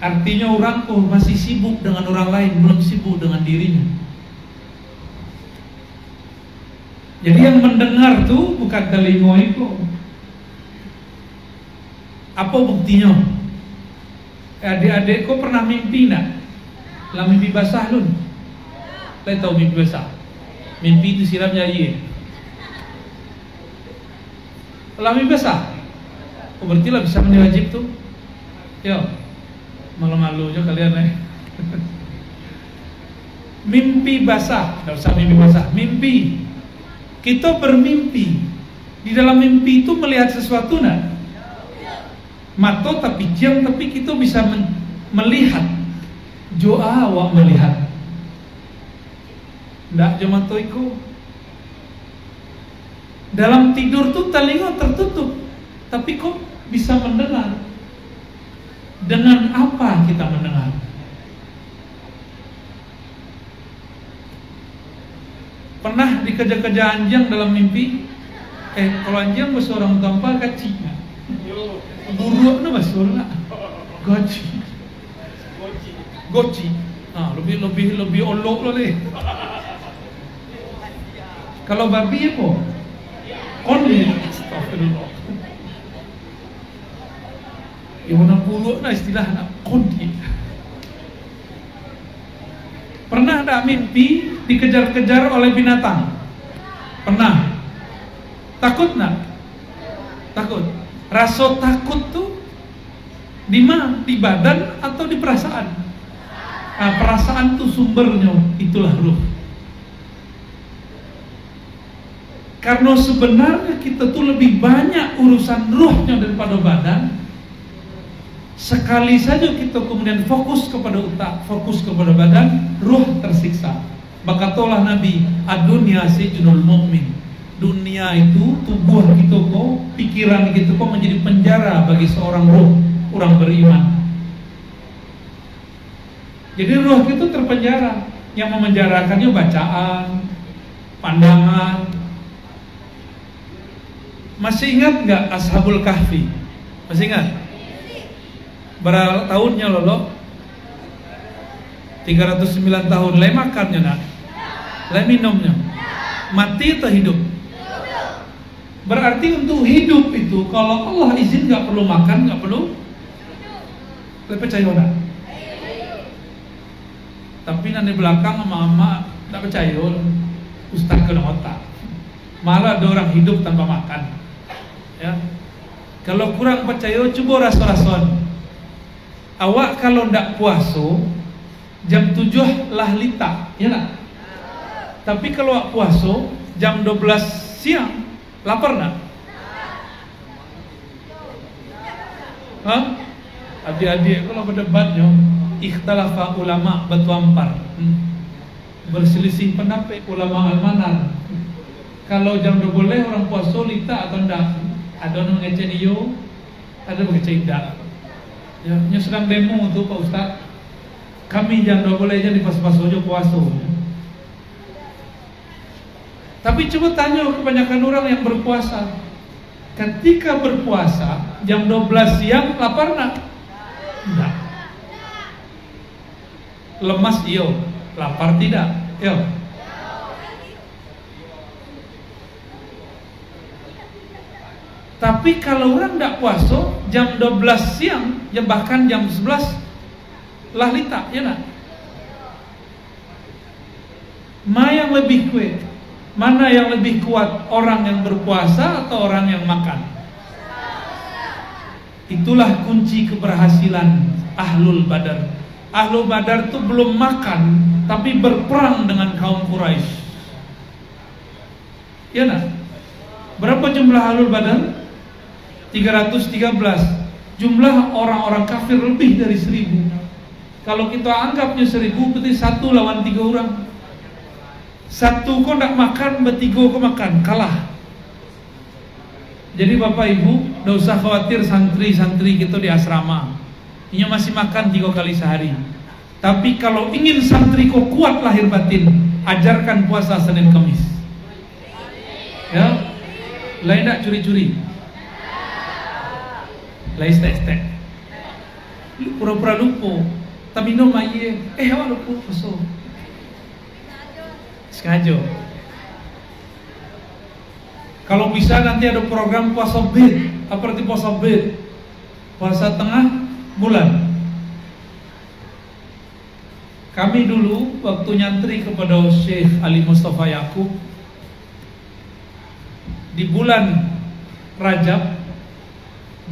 Artinya orang masih sibuk dengan orang lain, belum sibuk dengan dirinya. Jadi yang mendengar tuh bukan telinga itu. Apa buktinya? Adik-adik kau pernah mimpi nak? Lah mimpi basah lun. Saya tahu mimpi basah. Mimpi itu siram jari. Lah mimpi basah. Oh, berarti lah bisa mandi tuh. Yo. Malu-malu aja kalian Mimpi basah, tidak usah mimpi basah. Mimpi. Kita bermimpi. Di dalam mimpi itu melihat sesuatu nak? Mata tapi jam, tapi kita bisa melihat. Joa awak melihat. Ndak jam mata itu. Dalam tidur tuh telinga tertutup, tapi kok bisa mendengar. Dengan apa kita mendengar? Pernah dikejar-kejar anjing dalam mimpi? Kalau anjing bahasa orang tanpa kacik. Buruk na bahasa orang goci. Lebih olok lah deh. Kalau babi apa? Kondi. Astagfirullah. Ya mana buruk lah istilah nak kondi. Pernah tak mimpi dikejar-kejar oleh binatang? Pernah. Takut nak? Takut. Rasa takut tuh di mana? Di badan atau di perasaan? Nah, perasaan tuh sumbernya, itulah ruh. Karena sebenarnya kita tuh lebih banyak urusan ruhnya daripada badan. Sekali saja kita kemudian fokus kepada otak, fokus kepada badan, ruh tersiksa. Maka tolah Nabi, ad-dunya sijnul mu'min. Dunia itu, tubuh kita kok, pikiran kita kok menjadi penjara bagi seorang ruh, orang beriman. Jadi ruh itu terpenjara. Yang memenjarakannya bacaan, pandangan, Masih ingat nggak Ashabul Kahfi? Masih ingat? Berapa tahunnya lolo? 309 tahun. Lai makannya nak? Lai minumnya? Mati atau hidup? Berarti untuk hidup itu kalau Allah izin nggak perlu makan, nggak perlu. Lai percaya nak? Tapi nanti belakang mama nggak percaya. Ustaz kena otak. Malah ada orang hidup tanpa makan. Ya. Kalau kurang percaya, coba rasul-rasul. Awak kalau ndak puaso jam 7 lah lita, ya nak? Tapi kalau awak puaso jam 12 siang, lapar nak? Hah? Adik-adik kalau berdebatnya, ikhtalafa ulama batuampar. Berselisih pendapat ulama almanar. Kalau jam 12 orang puaso lita atau ndak? Ada yang mengecek iyo, ada mengecek tidak. Ya, sedang demo untuk Pak Ustaz. Kami jangan boleh aja di pas-pas aja puasa. Tapi coba tanya kebanyakan orang yang berpuasa. Ketika berpuasa jam 12 siang lapar nak? Enggak. Lemas iyo, lapar tidak? Yo. Tapi kalau orang tidak puasa jam 12 siang, ya bahkan jam 11 lah lita, ya nak? Mana yang lebih kuat? Mana yang lebih kuat, orang yang berpuasa atau orang yang makan? Itulah kunci keberhasilan Ahlul Badar. Ahlul Badar itu belum makan, tapi berperang dengan kaum Quraisy. Ya nak? Berapa jumlah Ahlul Badar? 313. Jumlah orang-orang kafir lebih dari 1000. Kalau kita anggapnya 1000, berarti 1 lawan 3 orang. 1 kok tidak makan, bertiga kok makan, kalah. Jadi bapak ibu, tidak usah khawatir santri-santri kita di asrama. Ini masih makan 3 kali sehari. Tapi kalau ingin santri kok kuat lahir batin, ajarkan puasa Senin Kamis. Ya, lain tidak curi-curi. Lai stek-stek, pura-pura lupa, tapi no maye, awak lupa puasa. Sengaja. Kalau bisa nanti ada program puasa bid. Apa arti puasa bid? Puasa tengah bulan. Kami dulu waktu nyantri kepada Syekh Ali Mustafa Yaqub di bulan Rajab.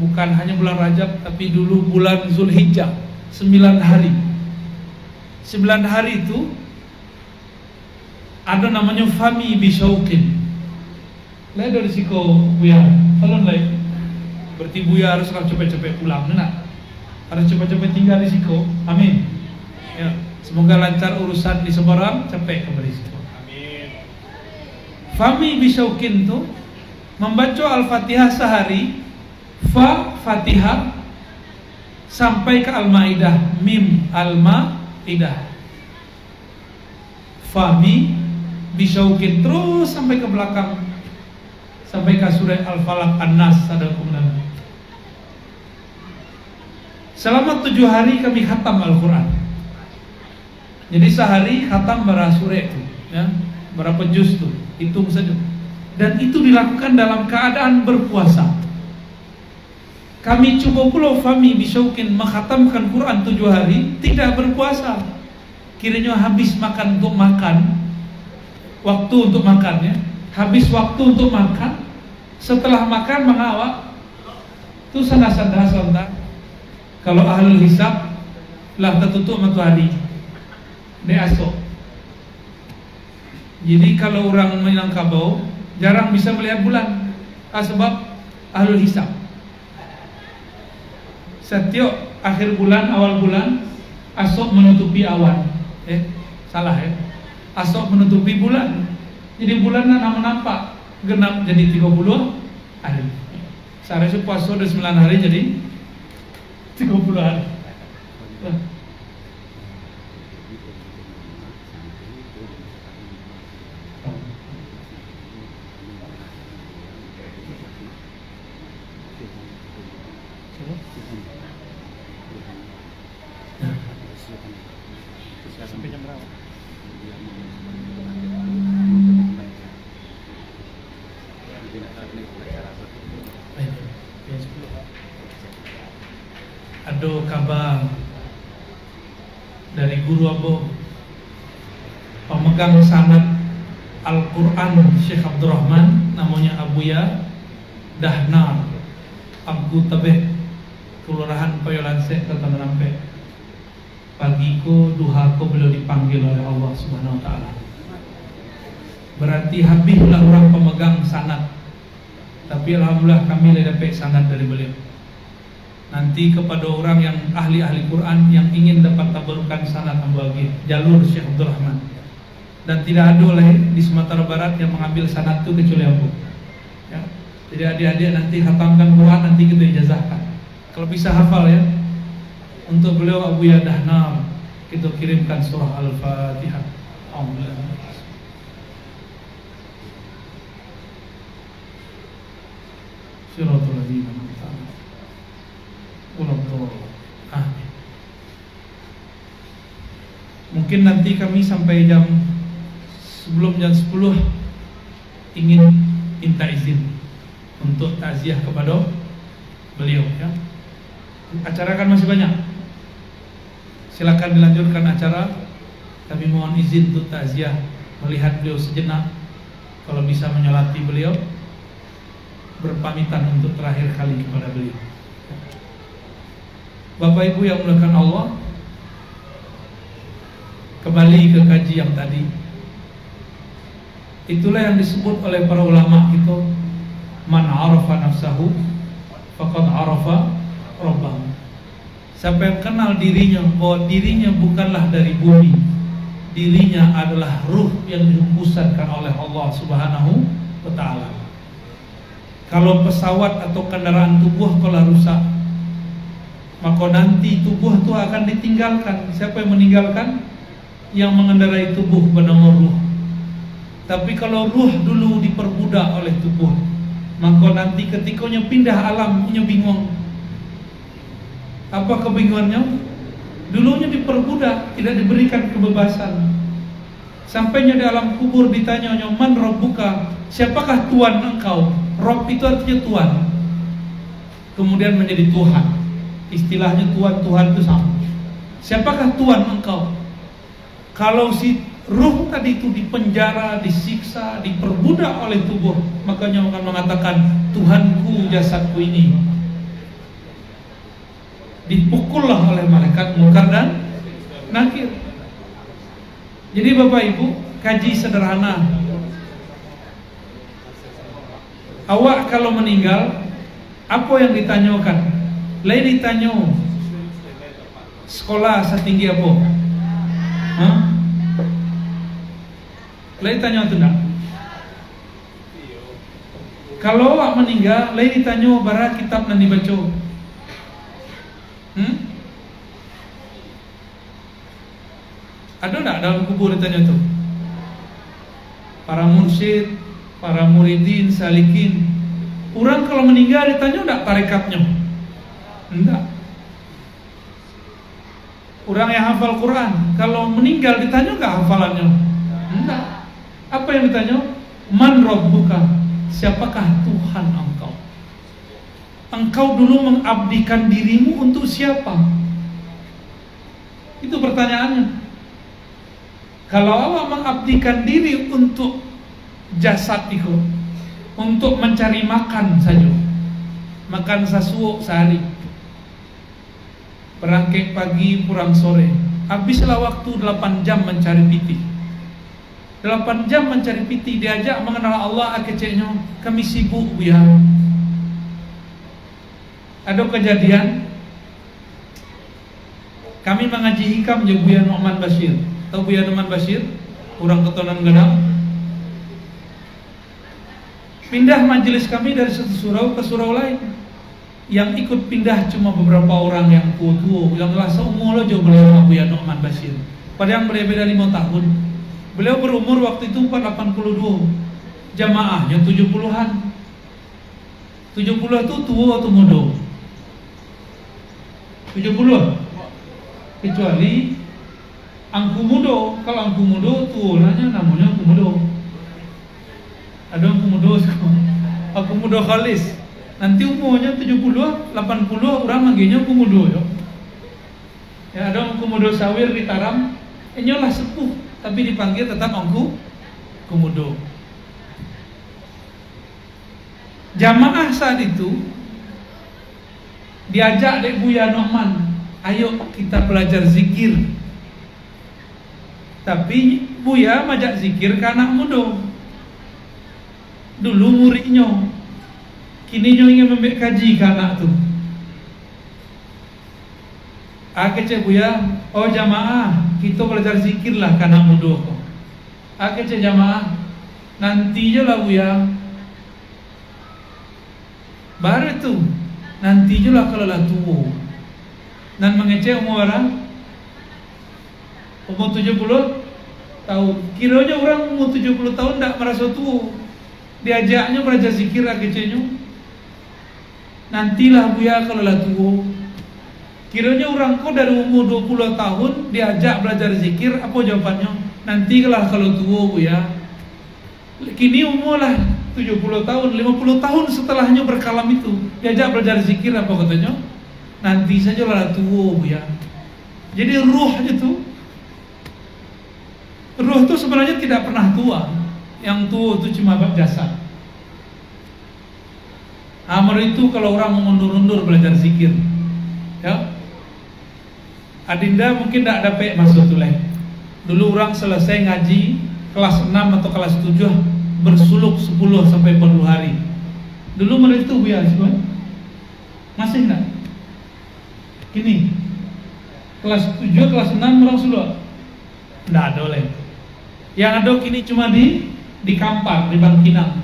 Bukan hanya bulan Rajab, tapi dulu bulan Zulhijjah, 9 hari. 9 hari itu ada namanya Fami Bisyauqin. Lai dari siko buya, alon lai. Berarti buya harus cepet-cepet pulang, nak? Harus cepet-cepet tinggal di siko. Amin. Ya, semoga lancar urusan di Semarang, cepet kembali siko. Amin. Fami Bisyauqin itu membaca Al-Fatihah sehari. Fa Fatihah sampai ke Al-Maidah, Mim Al-Maidah. Fami Bisyauqin terus sampai ke belakang, sampai ke surah Al-Falaq, An-Nas, ada kemudian. Selama 7 hari kami khatam Al-Quran. Jadi sehari khatam berapa surah itu, ya, berapa juz tuh, hitung saja. Dan itu dilakukan dalam keadaan berpuasa. Kami coba pula Fami Bisyauqin menghatamkan Quran 7 hari tidak berpuasa. Kiranya habis makan untuk makan, waktu untuk makannya, habis waktu untuk makan, setelah makan mengawak itu sana-sana sontak. Kalau ahlul hisab lah tertutup matahari de asok. Jadi kalau orang Minangkabau jarang bisa melihat bulan, sebab ahlul hisab. Setiap akhir bulan, awal bulan, asok menutupi awan. Salah ya. Asok menutupi bulan. Jadi bulan nampak genap jadi 30 hari. Seharusnya puasa udah 9 hari jadi 30 hari. Sampai jam berapa? Aduh kabar dari guru Abu pemegang sanad Al-Quran Syekh Abdurrahman, namanya Abuya Dahnar Abu Tabeh, Kelurahan Payolanse, Kota Merampe. Pagiku duhaku beliau dipanggil oleh Allah Subhanahu Wa Taala. Berarti habislah orang pemegang sanad, tapi alhamdulillah kami dapat sanad dari beliau. Nanti kepada orang yang ahli-ahli Quran yang ingin dapat tabarukan sanad bagi jalur Syekh Abdurrahman. Dan tidak ada oleh di Sumatera Barat yang mengambil sanad itu kecuali Abu. Ya. Jadi adik-adik nanti khatamkan Quran, nanti kita ijazahkan. Kalau bisa hafal ya. Untuk beliau Abu Yadahnar kita kirimkan surah Al-Fatihah. Alhamdulillah. Syiratul ladzina an'amta alaihim. Amin. Mungkin nanti kami sampai sebelum jam 10 ingin minta izin untuk takziah kepada beliau ya. Acara kan masih banyak. Silakan dilanjutkan acara. Kami mohon izin untuk takziah, melihat beliau sejenak. Kalau bisa menyolati beliau, berpamitan untuk terakhir kali kepada beliau. Bapak Ibu yang dimuliakan Allah, kembali ke kaji yang tadi. Itulah yang disebut oleh para ulama itu, man arafa nafsahu faqad arafa rabbahu. Siapa yang kenal dirinya bahwa dirinya bukanlah dari bumi, dirinya adalah ruh yang dihembuskan oleh Allah Subhanahu wa Ta'ala. Kalau pesawat atau kendaraan tubuh kalau rusak, maka nanti tubuh itu akan ditinggalkan. Siapa yang meninggalkan? Yang mengendarai tubuh bernama ruh. Tapi kalau ruh dulu diperbudak oleh tubuh, maka nanti ketikanya pindah alam, punya bingung. Apa kebingungannya? Dulunya diperbudak, tidak diberikan kebebasan. Sampainya di alam kubur ditanya, man rabbuka, siapakah Tuhan engkau? Rob itu artinya Tuhan. Kemudian menjadi Tuhan. Istilahnya Tuhan itu sama. Siapakah Tuhan engkau? Kalau si ruh tadi itu dipenjara, disiksa, diperbudak oleh tubuh, makanya akan mengatakan Tuhanku jasadku ini. Dipukullah oleh malaikat Munkar dan Nakir. Jadi Bapak Ibu, kaji sederhana. Awak kalau meninggal, apa yang ditanyakan? Lain ditanya sekolah setinggi apa? Hah? Lain tanya itu enggak? Kalau awak meninggal, lain ditanya bara kitab nan dibaca. Ada enggak dalam kubur ditanya itu? Para mursyid, para muridin, salikin. Orang kalau meninggal ditanya enggak tarekatnya? Enggak. Orang yang hafal Quran, kalau meninggal ditanya enggak hafalannya? Enggak. Apa yang ditanya? Man rabbuka, siapakah Tuhan engkau? Engkau dulu mengabdikan dirimu untuk siapa? Itu pertanyaannya. Kalau awak mengabdikan diri untuk jasad itu, untuk mencari makan saja, makan sasuuk sehari, berangkat pagi pulang sore, habislah waktu 8 jam mencari piti. 8 jam mencari piti, diajak mengenal Allah, keceknya kami sibuk ya. Ada kejadian kami mengaji hikam je Buya Nu'man Bashir. Tahu Buya Nu'man Bashir? Orang keturunan Gedang. Pindah majelis kami dari satu surau ke surau lain. Yang ikut pindah cuma beberapa orang yang tua-tua, yang lah seumur aja beliau Buya Nu'man Bashir. Padahal beliau beda 5 tahun. Beliau berumur waktu itu 482. Jamaahnya 70-an. 70 itu tua atau muda? 70. Kecuali Angku mudo, kalau angku mudo tuh namanya angku mudo. Ada angku mudo, angku mudo khalis. Nanti umurnya 70, 80 orang manggilnya angku mudo yo. Ya ada angku mudo sawir di Taram, nyolah sepuh, tapi dipanggil tetap angku mudo. Jamaah saat itu diajak Dek Buya Noman, ayo kita belajar zikir. Tapi Buya majak zikir ke anak muda. Dulu muridnya, kini nyo ingin membek kaji ke anak tu. Kece Buya, oh jamaah, kita belajar zikir lah ke anak muda. Kece jamaah, nanti je lah Buya. Baru tu, nanti je lah kalau lah tua. Dan mengecek umur orang umur 70 tahun. Kiranya orang umur 70 tahun tak merasa tua. Diajaknya belajar zikir kecenya. Nantilah Buya kalau lah tua. Kiranya orang kau dari umur 20 tahun diajak belajar zikir, apa jawabannya? Nantilah kalau tua Buya. Kini umur lah 70 tahun, 50 tahun setelahnya berkalam itu diajak belajar zikir, apa katanya? Nanti saja lah tua Buya. Jadi ruh itu, ruh itu sebenarnya tidak pernah tua. Yang tua itu cuma bab jasad. Amar itu kalau orang mengundur-undur belajar zikir, ya. Adinda mungkin tidak dapat masuk tuleh. Dulu orang selesai ngaji kelas 6 atau kelas 7 bersuluk 10 sampai 40 hari. Dulu mereka itu Buya semua. Masih enggak? Kini kelas 7, kelas 6 orang suluk. Enggak ada oleh. Yang ada kini cuma di Kampar, di Bangkinang.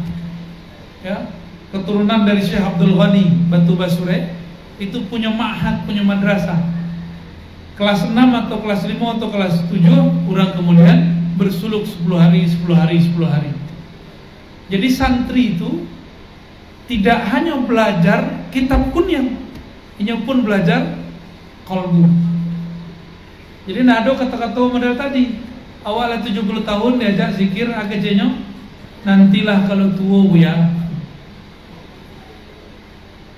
Ya, keturunan dari Syekh Abdul Ghani Batu Basure itu punya ma'had, punya madrasah. Kelas 6 atau kelas 5 atau kelas 7 orang kemudian bersuluk 10 hari, 10 hari, 10 hari. Jadi santri itu tidak hanya belajar kitab kunyah, ini pun belajar qalbu. Jadi nado kata-kata model tadi, awalnya 70 tahun diajak zikir akecenya, nantilah kalau tua Buya.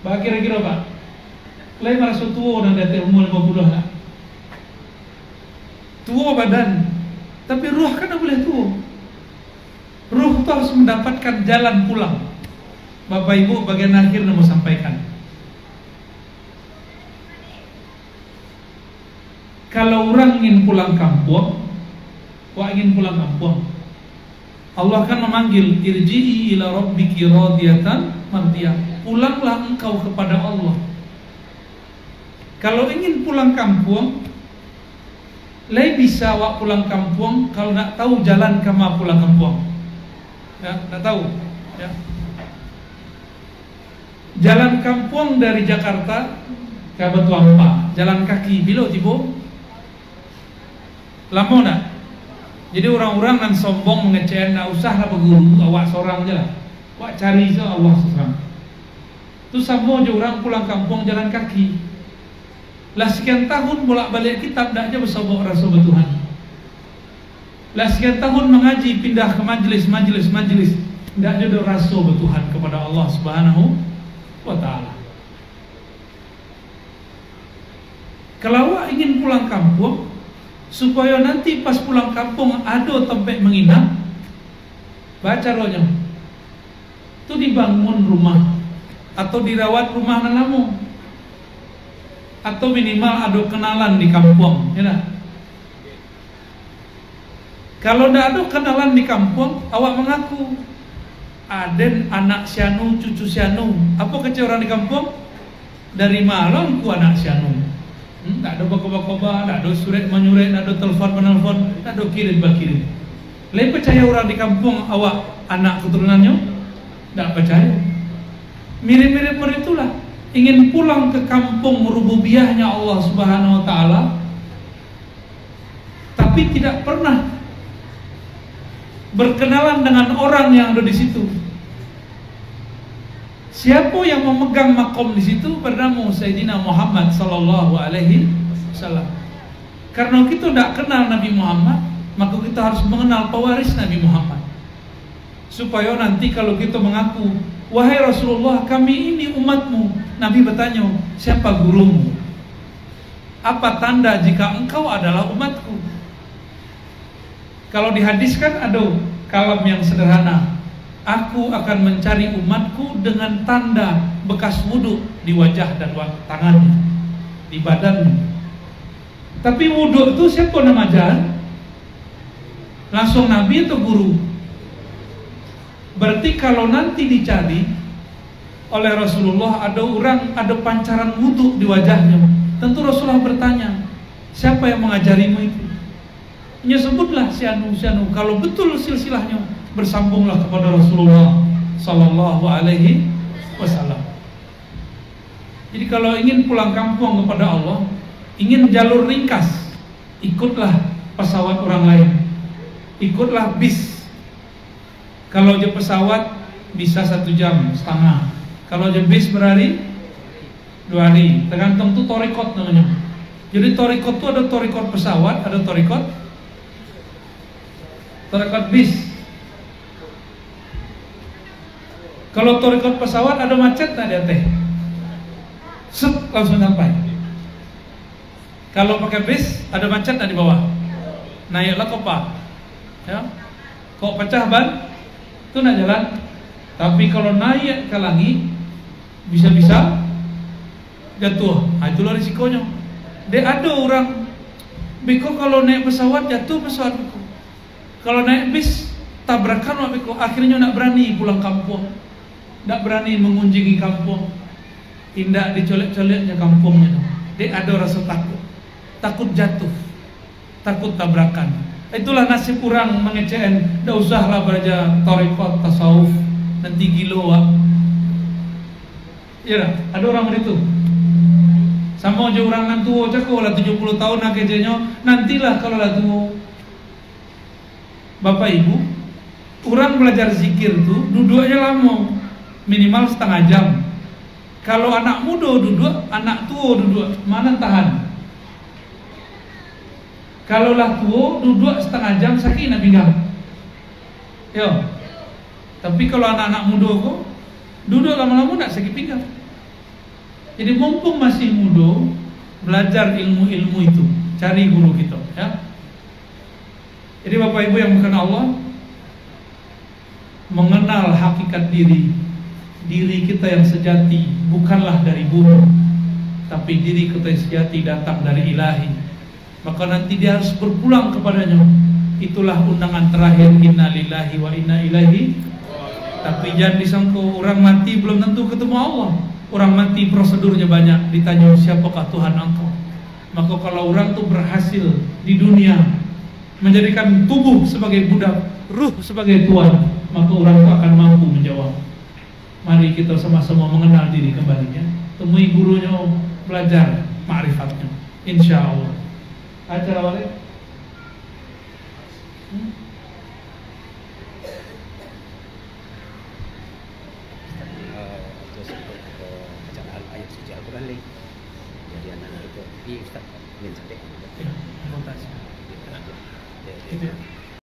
Bah kira-kira Pak, lain merasa tua dan dari umur 50 lah. Tua badan, tapi ruh kan tak boleh tua. Ruh itu harus mendapatkan jalan pulang. Bapak Ibu bagian akhir mau sampaikan. Kalau orang ingin pulang kampung, ingin pulang kampung, Allah kan memanggil, irji'i ila rabbiki radiyatan mardiyah. Pulanglah engkau kepada Allah. Kalau ingin pulang kampung, lain bisa awak pulang kampung kalau nak tahu jalan kama pulang kampung. Ya, nak tahu. Ya. Jalan kampung dari Jakarta ke Batu Ampar, jalan kaki bila tiba lama nak. Jadi orang-orang nan sombong mengecewakan, nak usahlah berguru, awak seorang je lah. Awak cari je Allah seorang. Tu sama je orang pulang kampung jalan kaki. Lah sekian tahun bolak-balik kitab tak aja bersobok rasa bertuhan. Lah sekian tahun mengaji pindah ke majlis, tak aja ada rasa bertuhan kepada Allah Subhanahu wa taala. Kalau awak ingin pulang kampung supaya nanti pas pulang kampung ada tempat menginap, baca rohnya. Tu dibangun rumah atau dirawat rumah nan lama. Atau minimal ada kenalan di kampung, ya tak? Kalau tidak ada kenalan di kampung, awak mengaku aden anak sianu, cucu sianu. Apa kecil orang di kampung? Dari malam ku anak sianu. Tak ada bakoba-koba, tak ada surat menyurat, tak ada telefon menelpon, tak ada kirim-kirim. Lain percaya orang di kampung awak anak keturunannya? Tak percaya. Mirip-mirip itulah. Ingin pulang ke kampung rububiyahnya Allah Subhanahu wa taala, tapi tidak pernah berkenalan dengan orang yang ada di situ. Siapa yang memegang makom di situ bernama Sayyidina Muhammad sallallahu alaihi wasallam. Karena kita tidak kenal Nabi Muhammad, maka kita harus mengenal pewaris Nabi Muhammad. Supaya nanti kalau kita mengaku, wahai Rasulullah, kami ini umatmu, Nabi bertanya, siapa gurumu? Apa tanda jika engkau adalah umatku? Kalau dihadiskan ada kalam yang sederhana, aku akan mencari umatku dengan tanda bekas wudhu di wajah dan tangannya, di badannya. Tapi wudhu itu siapa nama ajar? Langsung Nabi atau guru? Berarti kalau nanti dicari oleh Rasulullah ada orang, ada pancaran wudhu di wajahnya, tentu Rasulullah bertanya, siapa yang mengajarimu itu? Ya sebutlah si anu. Kalau betul silsilahnya, bersambunglah kepada Rasulullah Sallallahu Alaihi Wasallam. Jadi kalau ingin pulang kampung kepada Allah, ingin jalur ringkas, ikutlah pesawat orang lain, ikutlah bis. Kalau je pesawat bisa 1 jam setengah, kalau je bis berhari 2 hari, tergantung tuh torikot namanya. Jadi torikot tuh ada torikot pesawat, ada torikot bis. Kalau torikot pesawat ada macet tak dia teh, langsung sampai. Kalau pakai bis ada macet tak di bawah, naiklah kopa, ya, kok pecah ban, itu nak jalan. Tapi kalau naik ke langit, bisa-bisa jatuh. Nah, itulah risikonya. Dia ada orang, beko kalau naik pesawat jatuh pesawat beko. Kalau naik bis tabrakan beko. Akhirnya nak berani pulang kampung, nak berani mengunjungi kampung, tidak dicolek-coleknya kampungnya. Dia ada rasa takut jatuh, takut tabrakan. Itulah nasib orang mengecewakan. Dah usahlah belajar tarekat tasawuf, nanti gilo wak. Ya, ada orang begitu. Sama aja orang nan tua cakap lah 70 tahun nak kerjanya, nantilah kalau lah tua. Bapak Ibu, orang belajar zikir tuh duduknya lama, minimal setengah jam. Kalau anak muda duduk, anak tua duduk, mana tahan? Kalau lah tua duduk setengah jam sakit nak pinggang. Yo. Tapi kalau anak-anak muda kok duduk lama-lama nak sakit pinggang. Jadi mumpung masih muda, belajar ilmu-ilmu itu, cari guru kita, ya. Jadi Bapak Ibu yang bukan Allah, mengenal hakikat diri kita yang sejati bukanlah dari bumi, tapi diri kita yang sejati datang dari Ilahi. Maka nanti dia harus berpulang kepadanya. Itulah undangan terakhir, inna lillahi wa inna ilaihi. Tapi jangan disangka orang mati belum tentu ketemu Allah. Orang mati prosedurnya banyak, ditanya siapakah Tuhan engkau. Maka kalau orang tuh berhasil di dunia menjadikan tubuh sebagai budak, ruh sebagai tuan, maka orang itu akan mampu menjawab. Mari kita sama-sama mengenal diri kembalinya, temui gurunya, belajar ma'rifatnya, insya Allah. Acara balik.